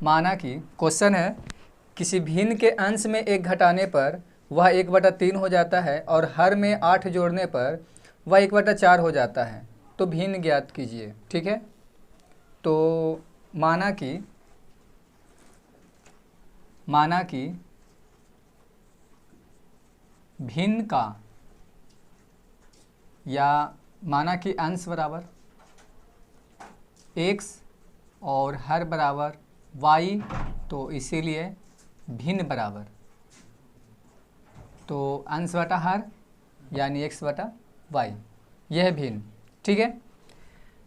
माना कि क्वेश्चन है किसी भिन्न के अंश में 1 घटाने पर वह 1/3 हो जाता है और हर में 8 जोड़ने पर वह 1/4 हो जाता है, तो भिन्न ज्ञात कीजिए। ठीक है, तो माना कि भिन्न का या माना कि अंश बराबर x और हर बराबर y, तो इसीलिए भिन्न बराबर तो अंश बटा हर यानी x बटा y, यह है भिन्न। ठीक है,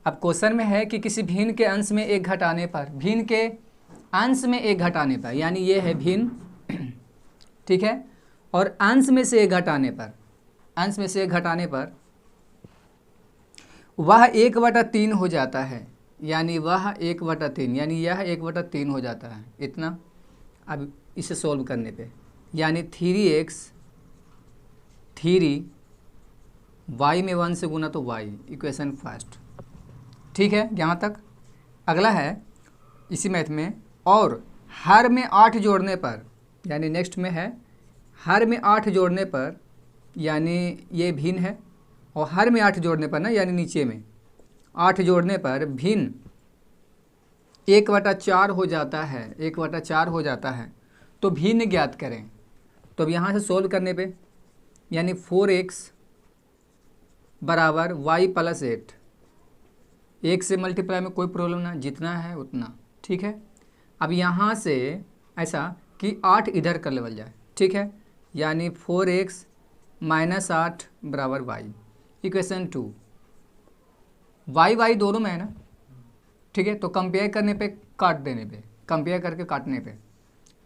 अब क्वेश्चन में है कि किसी भिन्न के अंश में 1 घटाने पर, भिन्न के अंश में 1 घटाने पर यानी ये है भिन्न। ठीक है, और अंश में से 1 घटाने पर, अंश में से 1 घटाने पर वह 1/3 हो जाता है, यानी वह 1/3 यानी यह 1/3 हो जाता है, इतना। अब इसे सॉल्व करने पे यानी 3x 3 y में 1 से गुना तो y, इक्वेशन फर्स्ट। ठीक है, यहाँ तक। अगला है इसी मैथ में, और हर में 8 जोड़ने पर, यानी नेक्स्ट में है हर में 8 जोड़ने पर, यानी ये भिन्न है, और हर में 8 जोड़ने पर ना, यानी नीचे में 8 जोड़ने पर भिन्न 1/4 हो जाता है, 1/4 हो जाता है, तो भिन्न ज्ञात करें। तो अब यहाँ से सोल्व करने पे यानी 4x बराबर y + 8, 1 से मल्टीप्लाई में कोई प्रॉब्लम ना, जितना है उतना। ठीक है, अब यहाँ से ऐसा कि 8 इधर कर लेवल जाए। ठीक है, यानी 4x - 8 बराबर y, इक्वेशन 2। y दोनों में है ना। ठीक है, तो कंपेयर करने पे, काट देने पे, कंपेयर करके काटने पे,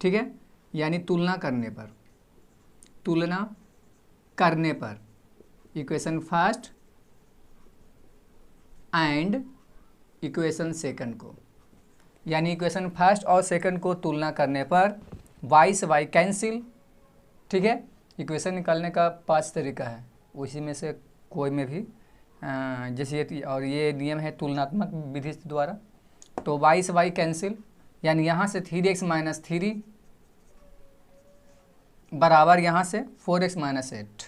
ठीक है, यानी तुलना करने पर, तुलना करने पर equation first and equation second को, यानी इक्वेशन फर्स्ट और सेकंड को तुलना करने पर y से y कैंसिल। ठीक है, इक्वेशन निकालने का 5 तरीका है, उसी में से कोई में भी जैसे ये, और ये नियम है तुलनात्मक विधि द्वारा। तो y से y कैंसिल, यानी यहाँ से 3x - 3 बराबर यहाँ से 4x - 8,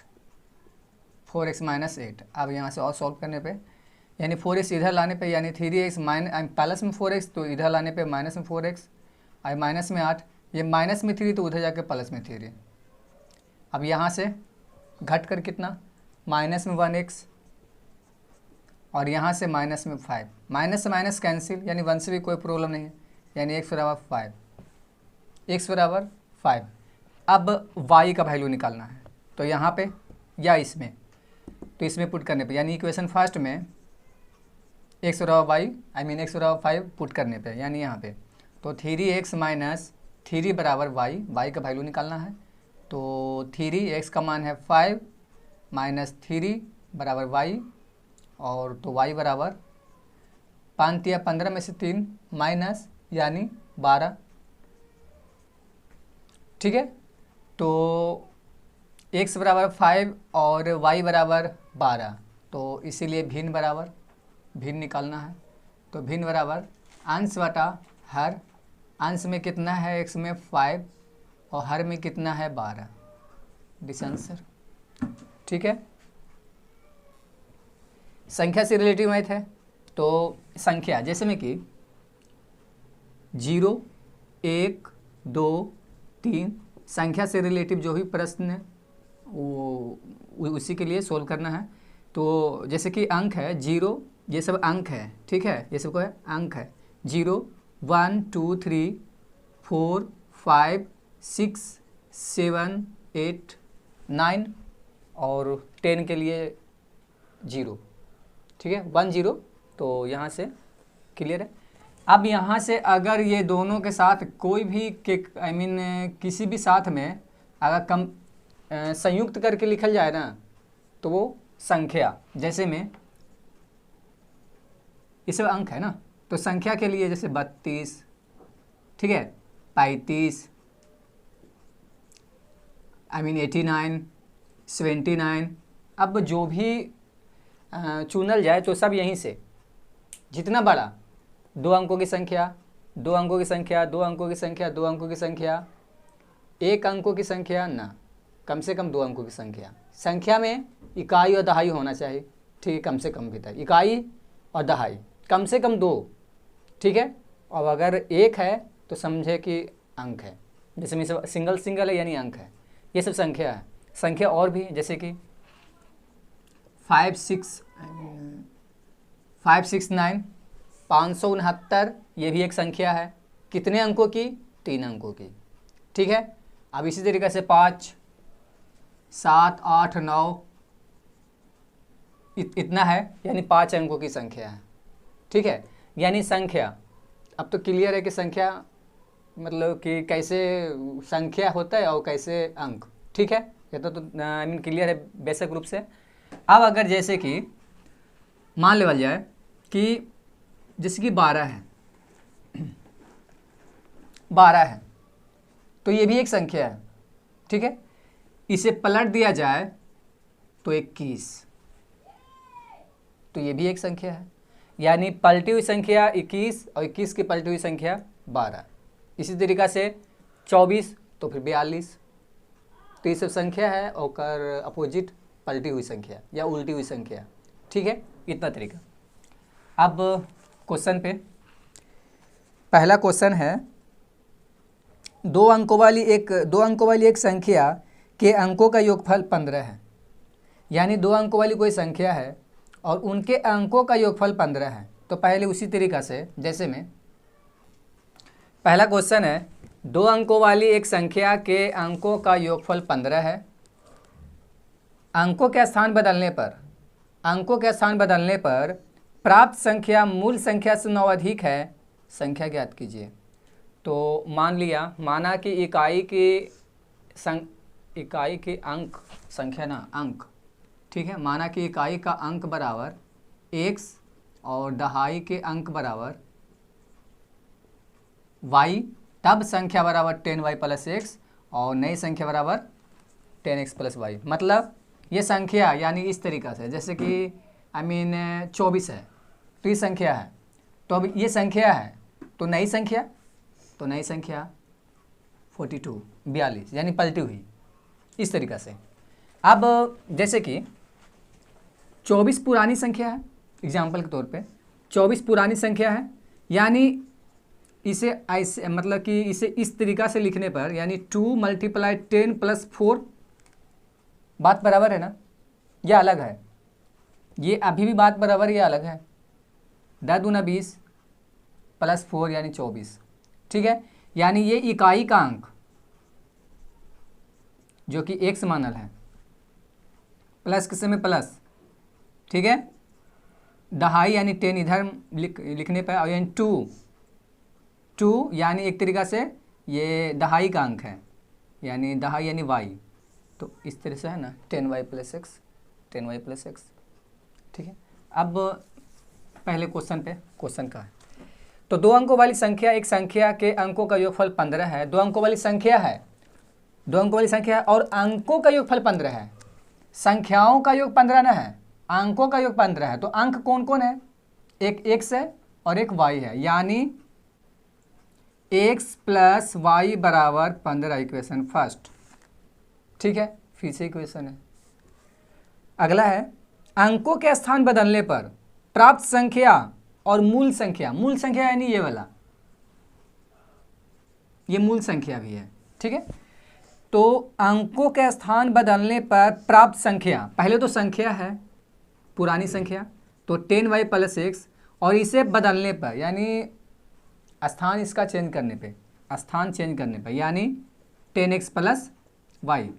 4x - 8। अब यहाँ से और सॉल्व करने पे यानी 4x इधर लाने पे, यानी 3x प्लस में 4x, तो इधर लाने पे माइनस में 4x, और माइनस में 8, ये माइनस में 3 तो उधर जाके प्लस में 3। अब यहाँ से घट कर कितना, माइनस में 1x, और यहाँ से माइनस में 5, माइनस से माइनस कैंसिल, यानी 1 से भी कोई प्रॉब्लम नहीं है, यानी x बराबर 5, x बराबर 5। अब y का वैल्यू निकालना है, तो यहाँ पे या इसमें, तो इसमें पुट करने पे, यानी इक्वेशन फर्स्ट में x बराबर y, x बराबर 5 पुट करने पे, यानी यहाँ पे तो 3x - 3 बराबर y का वैल्यू निकालना है। तो 3x का मान है 5 - 3 बराबर y, और तो y बराबर 5 या 15 में से 3 माइनस, यानी 12। ठीक है, तो x बराबर 5 और y बराबर 12, तो इसीलिए भिन्न बराबर, भिन्न निकालना है। तो भिन्न बराबर अंश बटा हर, अंश में कितना है x में 5 और हर में कितना है 12, दिस आंसर। ठीक है, संख्या से रिलेटिव मैथ है, तो संख्या जैसे में कि 0, 1, 2, 3 संख्या से रिलेटिव जो भी प्रश्न है वो उसी के लिए सोल्व करना है। तो जैसे कि अंक है 0, ये सब अंक है। ठीक है, ये सब को है अंक है 0, 1, 2, 3, 4, 5, 6, 7, 8, 9 और 10 के लिए 0। ठीक है, 1 0, तो यहाँ से क्लियर है। अब यहाँ से अगर ये दोनों के साथ कोई भी किसी भी साथ में अगर संयुक्त करके लिखल जाए ना, तो वो संख्या, जैसे में ये सब अंक है ना, तो संख्या के लिए जैसे 32, ठीक है, 35, 89, 79, अब जो भी चुनल जाए तो सब यहीं से, जितना बड़ा 2 अंकों की संख्या 2 अंकों की संख्या, 2 अंकों की संख्या, 2 अंकों की संख्या, 1 अंकों की संख्या ना, कम से कम 2 अंकों की संख्या। संख्या में इकाई और दहाई होना चाहिए, ठीक है, कम से कम भी था, इकाई और दहाई कम से कम 2, ठीक है। और अगर 1 है तो समझे कि अंक है, जैसे में सिंगल सिंगल है यानी अंक है। ये सब संख्या है। संख्या और भी जैसे कि 569 569, ये भी एक संख्या है। कितने अंकों की? 3 अंकों की, ठीक है। अब इसी तरीके से 5 7 8 9 इतना है, यानी 5 अंकों की संख्या है, ठीक है। यानी संख्या, अब तो क्लियर है कि संख्या मतलब कि कैसे संख्या होता है और कैसे अंक, ठीक है। ये तो आई मीन क्लियर है बेसिक रूप से। अब अगर जैसे कि मान लेवल जाए कि जैसे कि 12 है, 12 है तो ये भी एक संख्या है, ठीक है। इसे पलट दिया जाए तो 21, तो ये भी एक संख्या है। यानी पलटी हुई संख्या 21 और 21 की पलटी हुई संख्या 12। इसी तरीक़ा से 24 तो फिर 42। तो ये सब संख्या है और अपोजिट पलटी हुई संख्या या उल्टी हुई संख्या, ठीक है। इतना तरीका। अब क्वेश्चन पे पहला क्वेश्चन है, 2 अंकों वाली एक संख्या के अंकों का योगफल 15 है। यानी 2 अंकों वाली कोई संख्या है और उनके अंकों का योगफल 15 है। तो पहले उसी तरीक़ा से जैसे में पहला क्वेश्चन है, 2 अंकों वाली एक संख्या के अंकों का योगफल 15 है। अंकों के स्थान बदलने पर प्राप्त संख्या मूल संख्या से 9 अधिक है, संख्या ज्ञात कीजिए। तो माना कि इकाई के अंक संख्या ना अंक, ठीक है। माना कि इकाई का अंक बराबर x और दहाई के अंक बराबर y, तब संख्या बराबर 10y प्लस x और नई संख्या बराबर 10x प्लस y। मतलब ये संख्या यानी इस तरीक़ा से, जैसे कि 24 है तो ये संख्या है, तो अब ये संख्या है तो नई संख्या 42 यानी पलटी हुई, इस तरीक़ा से। अब जैसे कि 24 पुरानी संख्या है, एग्जाम्पल के तौर पे 24 पुरानी संख्या है, यानी इसे ऐसे मतलब कि इसे इस तरीक़ा से लिखने पर यानी 2 × 10 + 4, बात बराबर है ना, यह अलग है, ये अभी भी बात बराबर, ये अलग है। 10 दूना 20 + 4 यानी 24, ठीक है। यानी ये इकाई का अंक जो कि x मानल है, प्लस किस में प्लस, ठीक है। दहाई यानी 10 इधर लिखने पर, और यानी 2 यानी एक तरीक़ा से ये दहाई का अंक है, यानी दहाई यानी y, तो इस तरह से है ना 10y + x, 10y + x, ठीक है। अब पहले क्वेश्चन का है, तो 2 अंकों वाली संख्या एक संख्या के अंकों का योगफल 15 है। 2 अंकों वाली संख्या है और अंकों का योगफल 15 है। संख्याओं का योग 15 ना है, अंकों का योग 15 है। तो अंक कौन कौन है? एक x है और एक y है, यानी x + y बराबर 15, इक्वेशन फर्स्ट, ठीक है। फिर से इक्वेशन है। अगला है, अंकों के स्थान बदलने पर प्राप्त संख्या और मूल संख्या यानी ये वाला, ये मूल संख्या भी है, ठीक है। तो अंकों के स्थान बदलने पर प्राप्त संख्या, पहले तो संख्या है पुरानी संख्या तो 10y + x, और इसे बदलने पर यानी स्थान इसका चेंज करने पे, यानी 10x + y।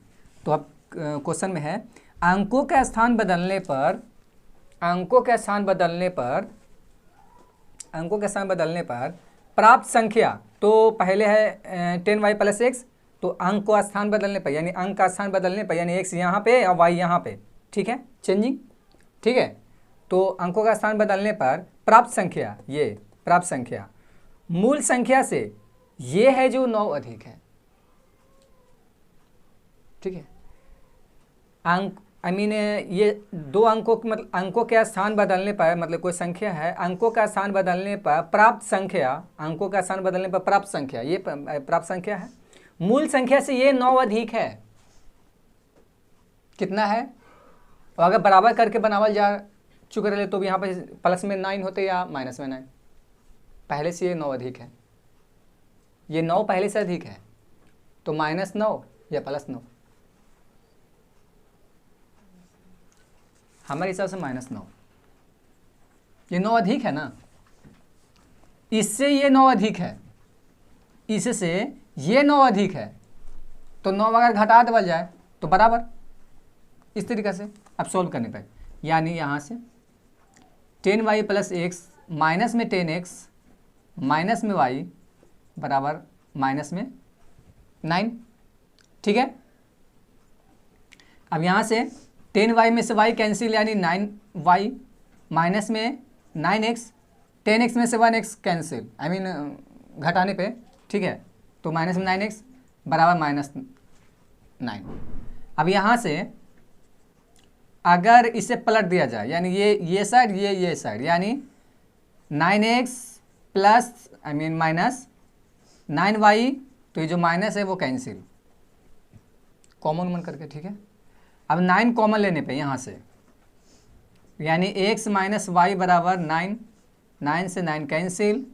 तो अब क्वेश्चन में है, अंकों के स्थान बदलने पर प्राप्त संख्या, तो पहले है 10y + x, तो अंक को स्थान बदलने पर यानी अंक का स्थान बदलने पर यानी x यहाँ पे और y यहाँ पे, ठीक है, चेंजिंग, ठीक है। तो अंकों का स्थान बदलने पर प्राप्त संख्या मूल संख्या से ये है जो 9 अधिक है, ठीक है। अंक ये दो अंकों मतलब अंकों के स्थान बदलने पर, मतलब कोई संख्या है, अंकों का स्थान बदलने पर प्राप्त संख्या, अंकों का स्थान बदलने पर प्राप्त संख्या, ये प्राप्त संख्या है। मूल संख्या से ये 9 अधिक है, कितना है? और अगर बराबर करके बनावल जा चुके रहे तो भी यहाँ पर प्लस में 9 होते या माइनस में 9, पहले से ये 9 अधिक है, ये 9 पहले से अधिक है, तो -9 या +9? हमारे हिसाब से -9, ये 9 अधिक है ना, इससे ये 9 अधिक है, इससे ये 9 अधिक है, तो 9 अगर घटा देवल जाए तो बराबर, इस तरीके से अब सोल्व करने पर, यानी यहाँ से 10y + x माइनस में 10x माइनस में y बराबर माइनस में 9, ठीक है। अब यहाँ से 10y में से y कैंसिल, यानी 9y माइनस में 9x, 10x में से 1x कैंसिल, घटाने पे, ठीक है, तो माइनस में 9x बराबर -9। अब यहाँ से अगर इसे पलट दिया जाए, यानी ये साइड, ये साइड, यानी 9x प्लस माइनस 9y, तो ये जो माइनस है वो कैंसिल, कॉमन करके, ठीक है। अब 9 कॉमन लेने पे यहाँ से, यानी x माइनस वाई बराबर 9, 9 से 9 कैंसिल,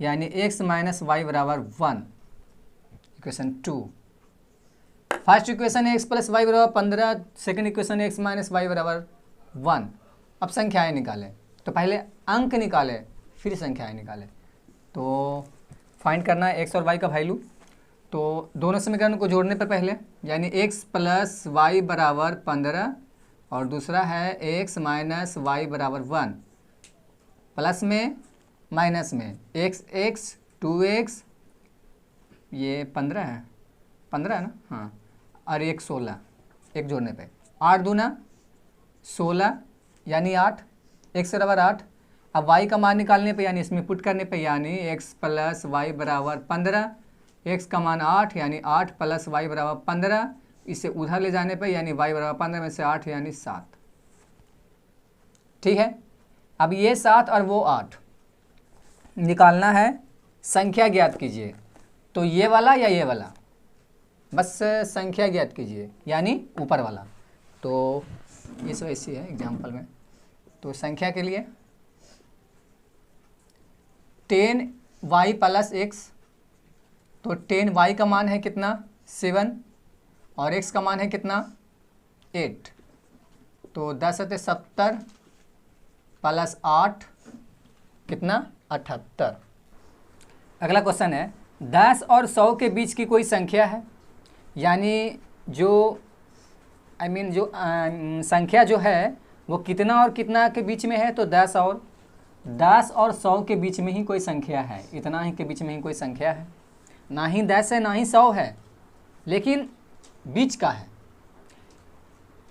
यानी x माइनस वाई बराबर 1, इक्वेशन 2। फर्स्ट इक्वेशन है x प्लस वाई बराबर 15, सेकेंड इक्वेशन है x माइनस वाई बराबर 1। अब संख्याएँ निकालें, तो पहले अंक निकालें फिर संख्याएँ निकालें। तो फाइंड करना है x और y का वैल्यू, तो दोनों समीकरण को जोड़ने पर पहले, यानी x प्लस वाई बराबर 15 और दूसरा है x माइनस वाई बराबर 1, प्लस में माइनस में x 2x, ये 15 है, 15 है ना, हाँ, और 1 16, एक जोड़ने पे 8 दूना 16 यानी 8, x बराबर 8। अब y का मान निकालने पे, यानी इसमें पुट करने पे, यानी x प्लस वाई बराबर 15, x का मान 8 यानी 8 प्लस वाई बराबर 15, इसे उधर ले जाने पे, यानी y बराबर 15 में से 8 यानी 7, ठीक है। अब ये 7 और वो 8 निकालना है, संख्या ज्ञात कीजिए, तो ये वाला या ये वाला, बस संख्या ज्ञात कीजिए, यानी ऊपर वाला। तो ये सब ऐसी है एग्जाम्पल में, तो संख्या के लिए 10y प्लस x, तो 10y का मान है कितना 7 और x का मान है कितना 8, तो 10 × 70 प्लस 8 कितना 78। अगला क्वेश्चन है 10 और 100 के बीच की कोई संख्या है, यानी जो संख्या जो है वो कितना और कितना के बीच में है, तो 10 और 100 के बीच में ही कोई संख्या है, इतना ही के बीच में ही कोई संख्या है, ना ही 10 है ना ही 100 है, लेकिन बीच का है।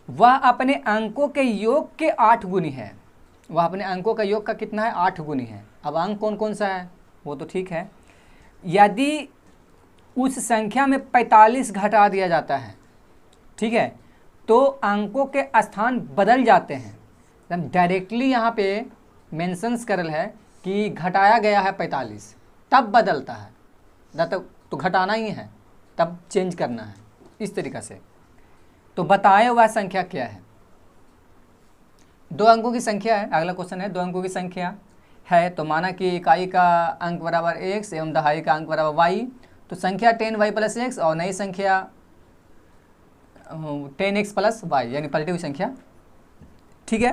वह अपने अंकों के योग के 8 गुनी है, वह अपने अंकों का योग का कितना है 8 गुनी है। अब अंक कौन कौन सा है वो तो ठीक है, यदि उस संख्या में 45 घटा दिया जाता है, ठीक है, तो अंकों के स्थान बदल जाते हैं, एकदम डायरेक्टली यहाँ पे मेंशंस करल है कि घटाया गया है 45, तब बदलता है, तो घटाना ही है तब चेंज करना है, इस तरीक़ा से। तो बताएं वह संख्या क्या है। 2 अंकों की संख्या है, अगला क्वेश्चन है 2 अंकों की संख्या है, तो माना कि इकाई का अंक बराबर x एवं दहाई का अंक बराबर y, तो संख्या 10y प्लस x और नई संख्या 10x प्लस y, यानी पलटी हुई संख्या, ठीक है।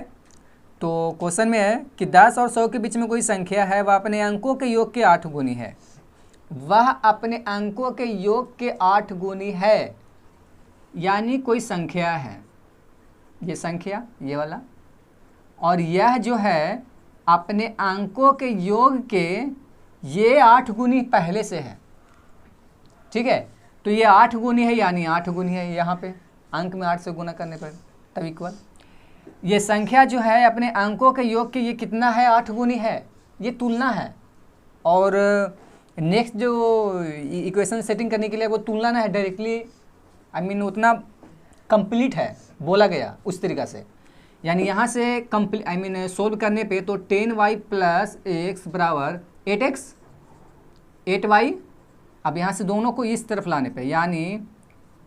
तो क्वेश्चन में है कि 10 और 100 के बीच में कोई संख्या है, वह अपने अंकों के योग के 8 गुनी है, वह अपने अंकों के योग के 8 गुनी है, यानी कोई संख्या है, ये संख्या ये वाला, और यह जो है अपने अंकों के योग के ये 8 गुनी पहले से है, ठीक है। तो ये 8 गुनी है, यानी 8 गुनी है, यहाँ पे अंक में 8 से गुना करने पर तब इक्वल। ये संख्या जो है अपने अंकों के योग के ये कितना है 8 गुनी है, ये तुलना है। और नेक्स्ट जो इक्वेशन सेटिंग करने के लिए वो तुलना ना है, डायरेक्टली उतना कंप्लीट है बोला गया उस तरीक़ा से। यानी यहाँ से सोल्व करने पे तो 10y प्लस एक्स बराबर 8x 8y। अब यहाँ से दोनों को इस तरफ लाने पे यानी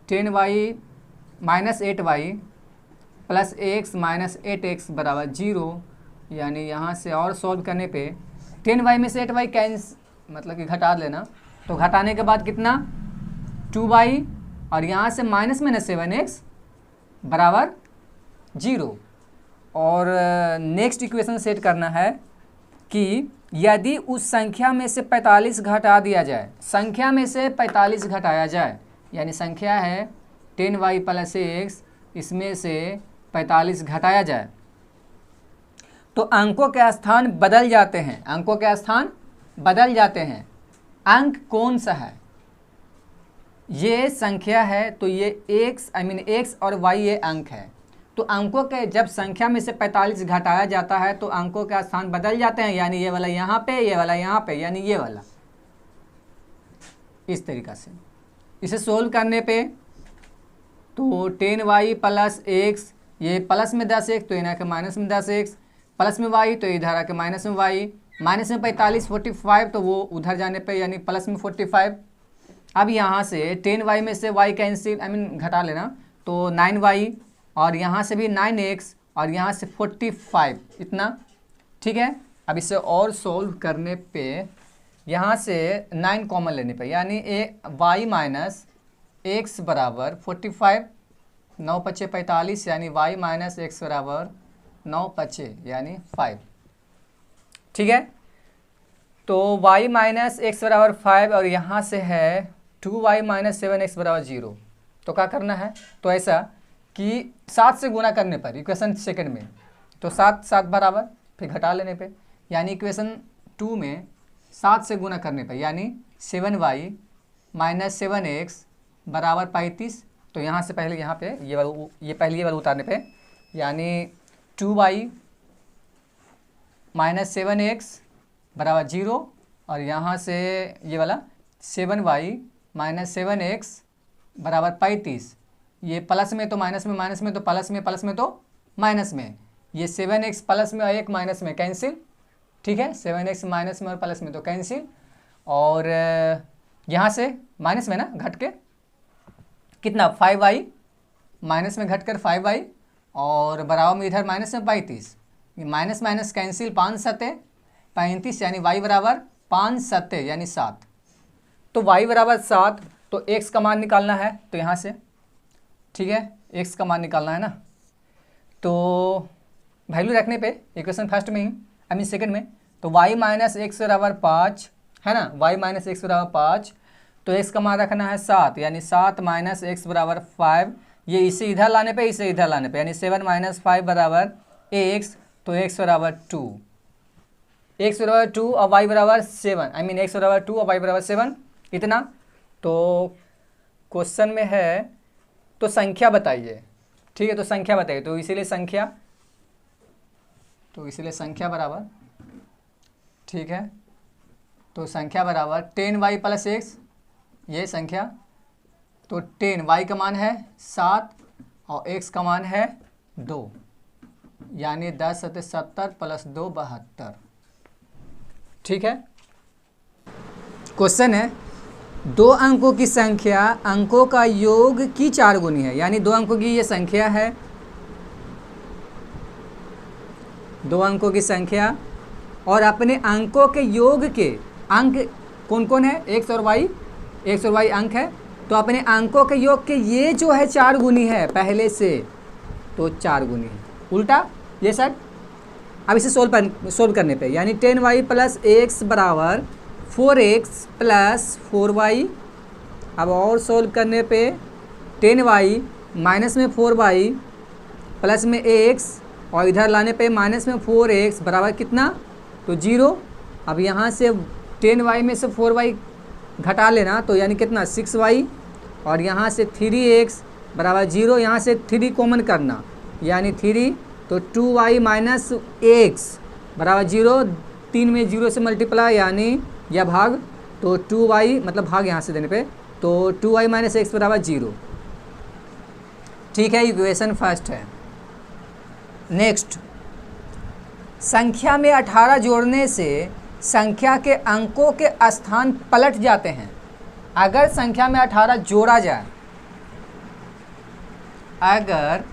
10y minus 8y plus x minus 8x बराबर 0। यानी यहाँ से और सॉल्व करने पे 10y में से 8y मतलब कि घटा लेना, तो घटाने के बाद कितना 2y और यहाँ से माइनस में 7x बराबर 0। और नेक्स्ट इक्वेशन सेट करना है कि यदि उस संख्या में से 45 घटा दिया जाए, संख्या में से 45 घटाया जाए, यानी संख्या है 10y प्लस एक्स, इसमें से 45 घटाया जाए तो अंकों के स्थान बदल जाते हैं, अंकों के स्थान बदल जाते हैं। अंक कौन सा है? ये संख्या है तो ये एक्स और y ये अंक है। तो अंकों के जब संख्या में से 45 घटाया जाता है तो अंकों के स्थान बदल जाते हैं, यानी ये वाला यहाँ पे, ये वाला यहाँ पे, यानी ये वाला इस तरीक़ा से। इसे सोल्व करने पे तो 10y प्लस एक्स, ये प्लस में 10x तो इधर के माइनस में 10x, प्लस में y तो इधर आके माइनस में y, माइनस में 45 45 तो वो उधर जाने पे यानी प्लस में 45। अब यहाँ से 10y में से y कैंसिल घटा लेना तो 9y और यहाँ से भी 9x और यहाँ से 45 इतना, ठीक है। अब इसे और सोल्व करने पे यहाँ से 9 कॉमन लेने पे यानी y माइनस एक्स बराबर 45, 9 पच्चे 45 यानी y माइनस एक्स बराबर 9 पच्चे यानी 5, ठीक है। तो y माइनस एक्स बराबर 5 और यहाँ से है 2y माइनस 7x बराबर 0। तो क्या करना है? तो ऐसा कि 7 से गुना करने पर इक्वेशन सेकंड में तो 7 7 बराबर, फिर घटा लेने पे यानी इक्वेशन 2 में 7 से गुना करने पर यानी 7y माइनस 7x बराबर 35। तो यहाँ से पहले यहाँ पे ये पहले वाला उतारने पे यानी 2y माइनस 7x बराबर 0 और यहाँ से ये वाला 7y माइनस 7x बराबर 35। ये प्लस में तो माइनस में, माइनस में तो प्लस में, प्लस में तो माइनस में, ये 7x प्लस में और एक माइनस में कैंसिल, ठीक है। 7x माइनस में और प्लस में तो कैंसिल। और यहाँ से माइनस में ना घट के कितना 5y माइनस में घट कर 5y और बराबर में इधर माइनस में 35, माइनस माइनस कैंसिल, 5 सत्ते 35 यानी y बराबर 5 सत्ते यानी 7। तो y बराबर 7 तो x का मान निकालना है तो यहाँ से, ठीक है, x का मान निकालना है ना। तो वैल्यू रखने पे इक्वेशन फर्स्ट में ही सेकंड में तो y माइनस एक्स बराबर 5 है ना, y माइनस एक्स बराबर 5 तो x का मान रखना है 7 यानी 7 माइनस एक्स बराबर 5। ये इसे इधर लाने पे इसे इधर लाने पे यानी 7 माइनस 5 बराबर x तो x बराबर 2, x बराबर 2 और y बराबर 7 x बराबर 2 और y बराबर 7 इतना। तो क्वेश्चन में है तो संख्या बताइए, ठीक है, तो संख्या बताइए। तो इसीलिए संख्या बराबर, ठीक है, तो संख्या बराबर 10y प्लस एक्स, ये संख्या तो 10y का मान है 7 और x का मान है 2 यानी 10 सत्ते 70 प्लस 2 72, ठीक है। क्वेश्चन है 2 अंकों की संख्या अंकों का योग की 4 गुनी है, यानी 2 अंकों की ये संख्या है, 2 अंकों की संख्या और अपने अंकों के योग के अंक कौन कौन है, x और y अंक है। तो अपने अंकों के योग के ये जो है 4 गुनी है पहले से, तो 4 गुनी है उल्टा ये साइड। अब इसे सोल्व करने पे यानी 10y प्लस एक्स बराबर 4x प्लस 4y। अब और सोल्व करने पे 10y माइनस में 4y प्लस में x और इधर लाने पे माइनस में 4x बराबर कितना, तो 0। अब यहाँ से 10y में से 4y घटा लेना तो यानी कितना 6y और यहाँ से 3x बराबर 0, यहाँ से 3 कॉमन करना यानी 3 तो 2y माइनस x बराबर 0, 3 में 0 से मल्टीप्लाई यानी या भाग तो 2y मतलब भाग यहाँ से देने पे तो 2y माइनस एक्स बराबर 0, ठीक है, इक्वेशन फर्स्ट है। नेक्स्ट, संख्या में 18 जोड़ने से संख्या के अंकों के स्थान पलट जाते हैं। अगर संख्या में 18 जोड़ा जाए, अगर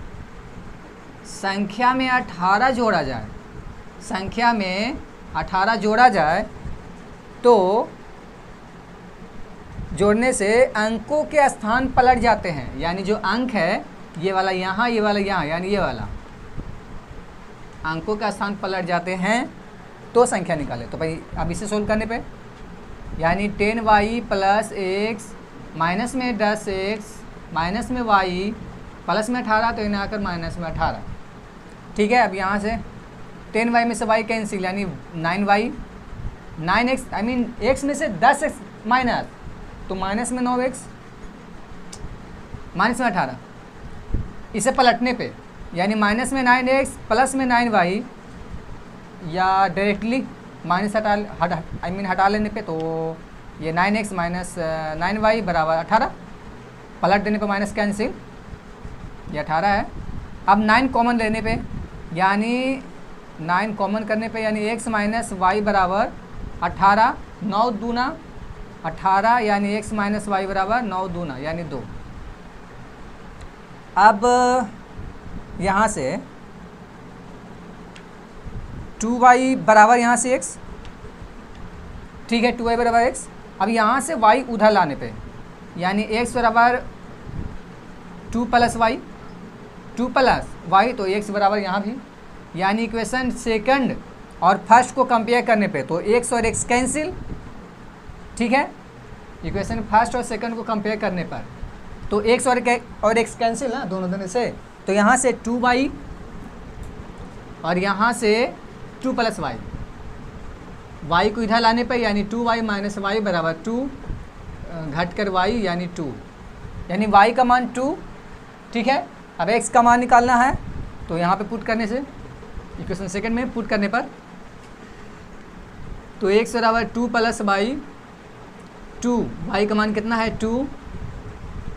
संख्या में 18 जोड़ा जाए, संख्या में 18 जोड़ा जाए तो जोड़ने से अंकों के स्थान पलट जाते हैं। यानी जो अंक है ये वाला यहाँ, ये वाला यहाँ, यानी ये वाला अंकों का स्थान पलट जाते हैं तो संख्या निकाले। तो भाई अब इसे सोल्व करने पे यानी 10y प्लस एक्स माइनस में 10x माइनस में y प्लस में 18, तो इन्हें आकर माइनस में 18। ठीक है, अब यहाँ से 10y में से y कैंसिल यानी 9y, 9x I mean x में से 10x माइनस, तो माइनस में 9x माइनस में 18। इसे पलटने पे यानी माइनस में 9x प्लस में 9y, या डायरेक्टली माइनस हटा लेने पे तो ये 9x माइनस 9y बराबर 18। पलट देने पे माइनस कैंसिल, ये 18 है। अब 9 कॉमन लेने पे यानी 9 कॉमन करने पे यानी x माइनस वाई बराबर 18, 9 दूना 18 यानी x माइनस वाई बराबर 9 दूना यानी 2। अब यहाँ से 2y बराबर यहाँ से x, ठीक है 2y बराबर x। अब यहाँ से y उधर लाने पे यानी x बराबर 2 प्लस वाई, 2 प्लस वाई, तो x बराबर यहाँ भी। यानी इक्वेशन सेकंड और फर्स्ट को कंपेयर करने पे तो x और x कैंसिल। ठीक है, इक्वेशन फर्स्ट और सेकंड को कंपेयर करने पर तो x और x कैंसिल ना दोनों दोनों से, तो यहाँ से 2y और यहाँ से 2 प्लस वाई, y को इधर लाने पर यानी 2y माइनस वाई बराबर 2, घट कर y यानी 2, यानी y का मान 2। ठीक है, अब x का मान निकालना है तो यहाँ पे पुट करने से इक्वेशन सेकंड में पुट करने पर तो x बराबर 2 प्लस वाई 2, y का मान कितना है 2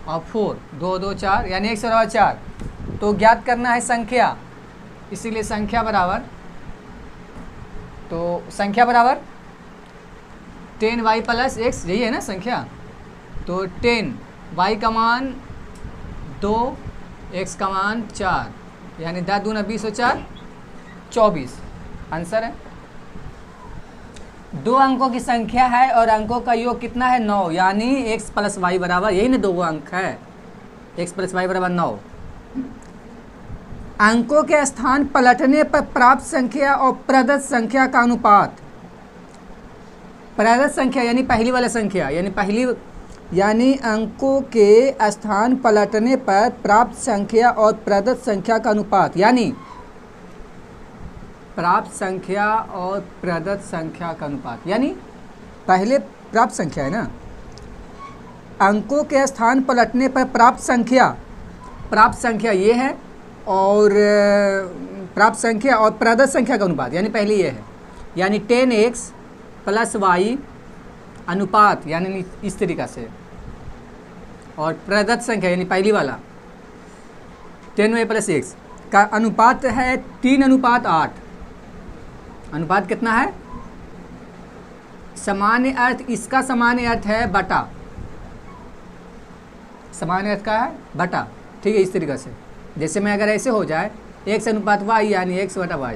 और 4, 2 2 4 यानी x बराबर 4। तो ज्ञात करना है संख्या, इसीलिए संख्या बराबर, तो संख्या बराबर 10y प्लस x, यही है ना संख्या। तो 10y का मान 2, x का मान 4 यानी 10 दूना 20 और 4 24। आंसर है। दो अंकों की संख्या है और अंकों का योग कितना है 9, यानी x प्लस वाई बराबर, यही ना दो अंक है, x प्लस वाई बराबर 9। अंकों के स्थान पलटने पर प्राप्त संख्या और प्रदत्त संख्या का अनुपात। प्रदत्त संख्या यानी पहली वाला संख्या यानी अंकों के स्थान पलटने पर प्राप्त संख्या और प्रदत्त संख्या का अनुपात, यानी प्राप्त संख्या और प्रदत्त संख्या का अनुपात, यानी पहले प्राप्त संख्या है ना, अंकों के स्थान पलटने पर प्राप्त संख्या ये है और प्राप्त संख्या और प्रदत्त संख्या का अनुपात यानी पहले ये है, यानी 10x प्लस वाई अनुपात यानी इस तरीक़ा से, और प्रदत्त संख्या यानी पहली वाला 10y प्लस x का अनुपात है 3:8। अनुपात कितना है? सामान्य अर्थ, इसका सामान्य अर्थ है बटा, सामान्य अर्थ का है बटा। ठीक है, इस तरीक़े से जैसे मैं अगर ऐसे हो जाए x अनुपात y यानी x बटा y,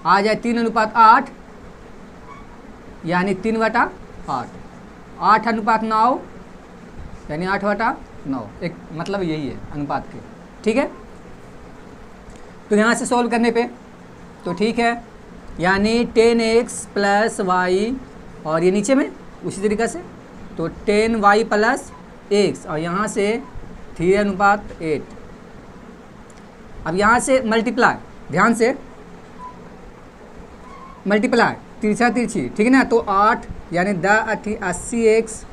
आ जाए 3:8 यानी 3/8, 8 अनुपात 9 यानी 8/9, एक मतलब यही है अनुपात के। ठीक है, तो यहाँ से सॉल्व करने पे तो ठीक है, यानी 10x प्लस वाई और ये नीचे में उसी तरीक़े से तो 10y प्लस x और यहाँ से 3:8। अब यहाँ से मल्टीप्लाई, ध्यान से मल्टीप्लाई तिरछा तिरछी, ठीक है ना, तो 8 यानी 80x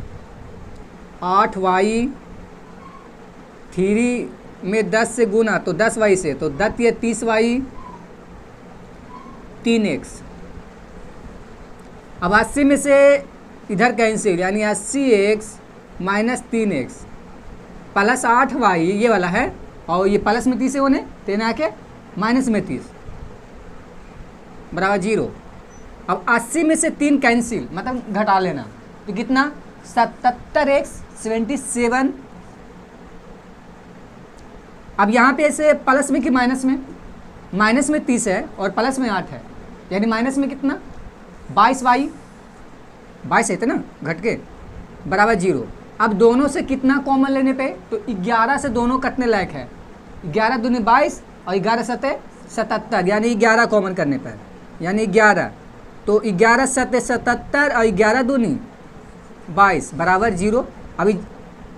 8y 3 में 10 से गुना तो 10y से, तो 10 या 30y 3x। अब 80 में से इधर कैंसिल यानी 80x minus 3x plus 8y ये वाला है और ये प्लस में 30 है होने तेने आके माइनस में 30 बराबर 0। अब 80 में से 3 कैंसिल मतलब घटा लेना, तो कितना 77x 77। अब यहाँ पे ऐसे प्लस में कि माइनस में, माइनस में 30 है और प्लस में 8 है, यानी माइनस में कितना 22y 22 है ना घट के बराबर 0। अब दोनों से कितना कॉमन लेने पे, तो 11 से दोनों कटने लायक है, 11 दूनी 22 और 11 सते 77, यानी 11 कॉमन करने पर यानी 11, तो 11 सते 77 और 11 दूनी 22 बराबर 0। अभी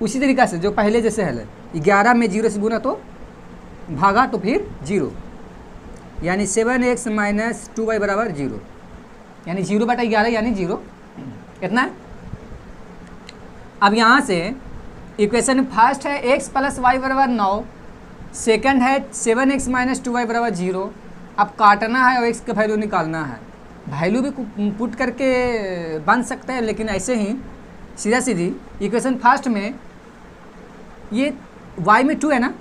उसी तरीक़ा से जो पहले जैसे है 11 में 0 से गुना तो भागा तो फिर 0, यानी 7x माइनस 2y बराबर 0, यानी 0/11 यानी 0 कितना है। अब यहाँ से इक्वेशन फर्स्ट है x प्लस वाई बराबर 9, सेकंड है 7x माइनस 2y बराबर 0। अब काटना है और x का वैल्यू निकालना है, वैल्यू भी पुट करके बन सकता है, लेकिन ऐसे ही सीधा सीधी इक्वेशन फर्स्ट में ये y में 2 है ना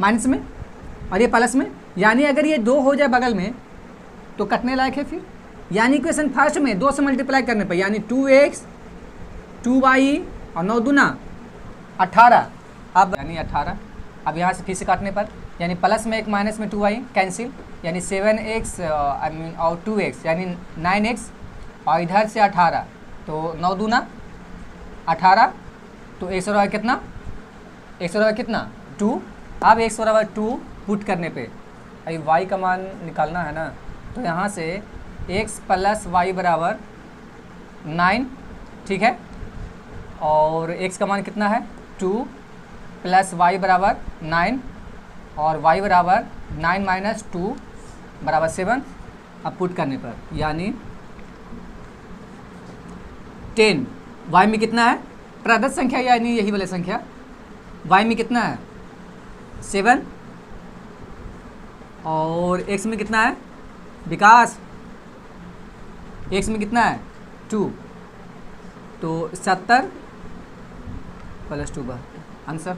माइनस में और ये प्लस में, यानी अगर ये 2 हो जाए बगल में तो कटने लायक है फिर, यानी इक्वेशन फर्स्ट में 2 से मल्टीप्लाई करने पर यानी 2x 2y और 9 दूना 18, अब यानी 18। अब यहाँ से फिर से काटने पर यानी प्लस में 1 माइनस में 2y कैंसिल, यानी 7x और 2x यानी 9x और इधर से 18, तो 9 दूना 18, तो x बराबर कितना, x बराबर कितना 2। अब x बराबर 2 पुट करने पे अभी y का मान निकालना है ना, तो यहाँ से x प्लस वाई बराबर 9, ठीक है, और x का मान कितना है 2 प्लस वाई बराबर 9 और y बराबर 9 माइनस 2 बराबर 7। अब पुट करने पर यानी 10, y में कितना है प्रदत्त संख्या यानी यही वाली संख्या, y में कितना है 7 और x में कितना है विकास, x में कितना है 2, तो 70 प्लस 2 आंसर।